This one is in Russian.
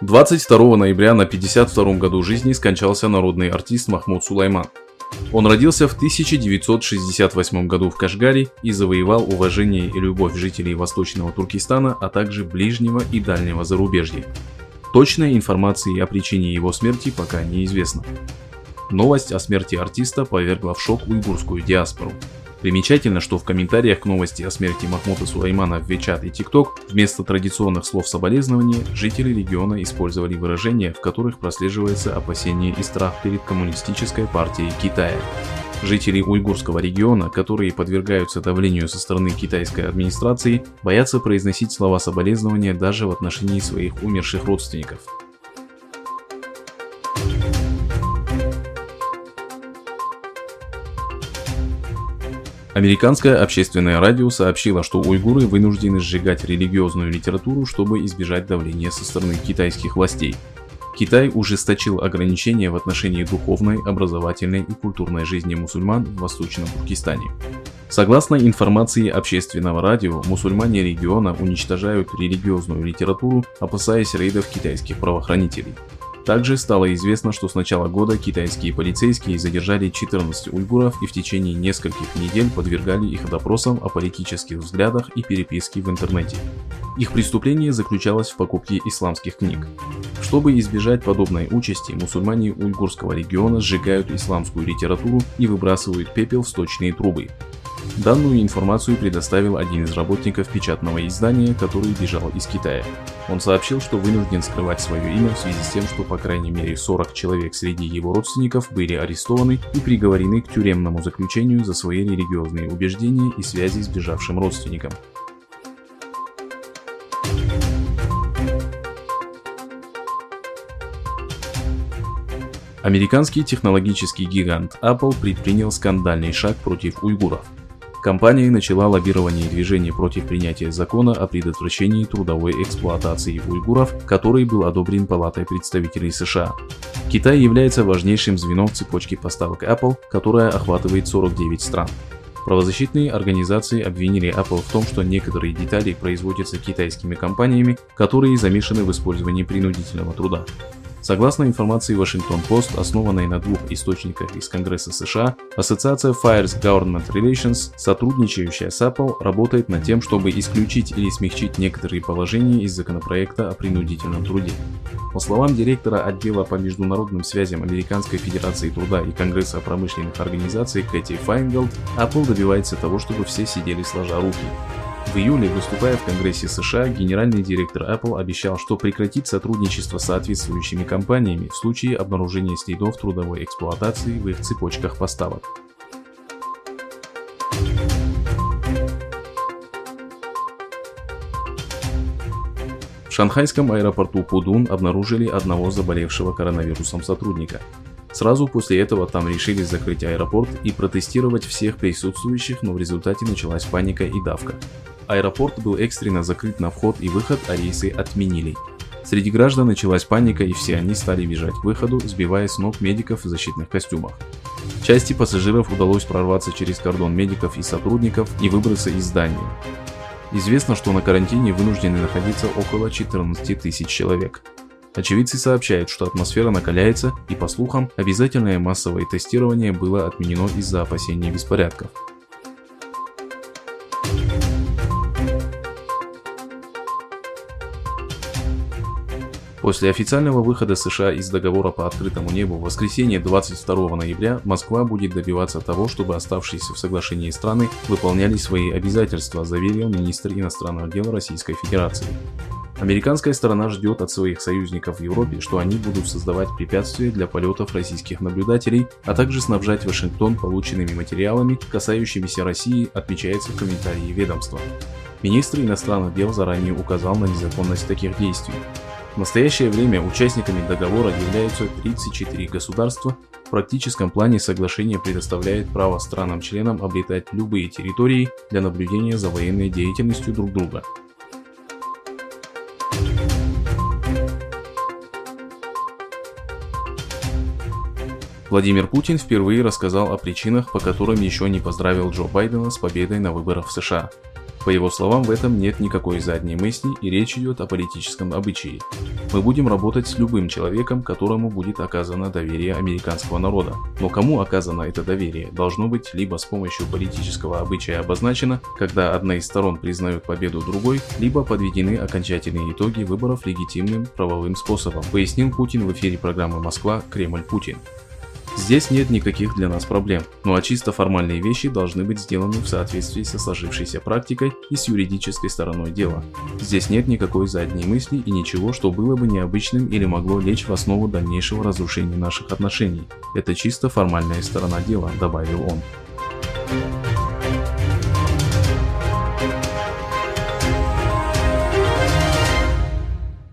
22 ноября на 52-м году жизни скончался народный артист Махмуд Сулайман. Он родился в 1968 году в Кашгаре и завоевал уважение и любовь жителей Восточного Туркестана, а также ближнего и дальнего зарубежья. Точной информации о причине его смерти пока неизвестно. Новость о смерти артиста повергла в шок уйгурскую диаспору. Примечательно, что в комментариях к новости о смерти Махмуда Сулаймана в WeChat и TikTok вместо традиционных слов соболезнования жители региона использовали выражения, в которых прослеживается опасение и страх перед коммунистической партией Китая. Жители уйгурского региона, которые подвергаются давлению со стороны китайской администрации, боятся произносить слова соболезнования даже в отношении своих умерших родственников. Американское общественное радио сообщило, что уйгуры вынуждены сжигать религиозную литературу, чтобы избежать давления со стороны китайских властей. Китай ужесточил ограничения в отношении духовной, образовательной и культурной жизни мусульман в Восточном Туркестане. Согласно информации общественного радио, мусульмане региона уничтожают религиозную литературу, опасаясь рейдов китайских правоохранителей. Также стало известно, что с начала года китайские полицейские задержали 14 уйгуров и в течение нескольких недель подвергали их допросам о политических взглядах и переписке в интернете. Их преступление заключалось в покупке исламских книг. Чтобы избежать подобной участи, мусульмане уйгурского региона сжигают исламскую литературу и выбрасывают пепел в сточные трубы. Данную информацию предоставил один из работников печатного издания, который бежал из Китая. Он сообщил, что вынужден скрывать свое имя в связи с тем, что по крайней мере 40 человек среди его родственников были арестованы и приговорены к тюремному заключению за свои религиозные убеждения и связи с бежавшим родственником. Американский технологический гигант Apple предпринял скандальный шаг против уйгуров. Компания начала лоббирование движения против принятия закона о предотвращении трудовой эксплуатации уйгуров, который был одобрен Палатой представителей США. Китай является важнейшим звеном в цепочке поставок Apple, которая охватывает 49 стран. Правозащитные организации обвинили Apple в том, что некоторые детали производятся китайскими компаниями, которые замешаны в использовании принудительного труда. Согласно информации Washington Post, основанной на двух источниках из Конгресса США, ассоциация Fires Government Relations, сотрудничающая с Apple, работает над тем, чтобы исключить или смягчить некоторые положения из законопроекта о принудительном труде. По словам директора отдела по международным связям Американской Федерации труда и Конгресса промышленных организаций Кэти Файнголд, Apple добивается того, чтобы все сидели сложа руки. В июле, выступая в Конгрессе США, генеральный директор Apple обещал, что прекратит сотрудничество с соответствующими компаниями в случае обнаружения следов трудовой эксплуатации в их цепочках поставок. В шанхайском аэропорту Пудун обнаружили одного заболевшего коронавирусом сотрудника. Сразу после этого там решили закрыть аэропорт и протестировать всех присутствующих, но в результате началась паника и давка. Аэропорт был экстренно закрыт на вход и выход, а рейсы отменили. Среди граждан началась паника, и все они стали бежать к выходу, сбивая с ног медиков в защитных костюмах. Части пассажиров удалось прорваться через кордон медиков и сотрудников и выбраться из здания. Известно, что на карантине вынуждены находиться около 14 тысяч человек. Очевидцы сообщают, что атмосфера накаляется, и, по слухам, обязательное массовое тестирование было отменено из-за опасений беспорядков. После официального выхода США из договора по открытому небу в воскресенье 22 ноября Москва будет добиваться того, чтобы оставшиеся в соглашении страны выполняли свои обязательства, заверил министр иностранных дел Российской Федерации. Американская сторона ждет от своих союзников в Европе, что они будут создавать препятствия для полетов российских наблюдателей, а также снабжать Вашингтон полученными материалами, касающимися России, отмечается в комментарии ведомства. Министр иностранных дел заранее указал на незаконность таких действий. В настоящее время участниками договора являются 34 государства. В практическом плане соглашение предоставляет право странам-членам облетать любые территории для наблюдения за военной деятельностью друг друга. Владимир Путин впервые рассказал о причинах, по которым еще не поздравил Джо Байдена с победой на выборах в США. По его словам, в этом нет никакой задней мысли и речь идет о политическом обычае. Мы будем работать с любым человеком, которому будет оказано доверие американского народа. Но кому оказано это доверие, должно быть либо с помощью политического обычая обозначено, когда одна из сторон признает победу другой, либо подведены окончательные итоги выборов легитимным правовым способом, пояснил Путин в эфире программы «Москва. Кремль. Путин». Здесь нет никаких для нас проблем, ну а чисто формальные вещи должны быть сделаны в соответствии со сложившейся практикой и с юридической стороной дела. Здесь нет никакой задней мысли и ничего, что было бы необычным или могло лечь в основу дальнейшего разрушения наших отношений. Это чисто формальная сторона дела, добавил он.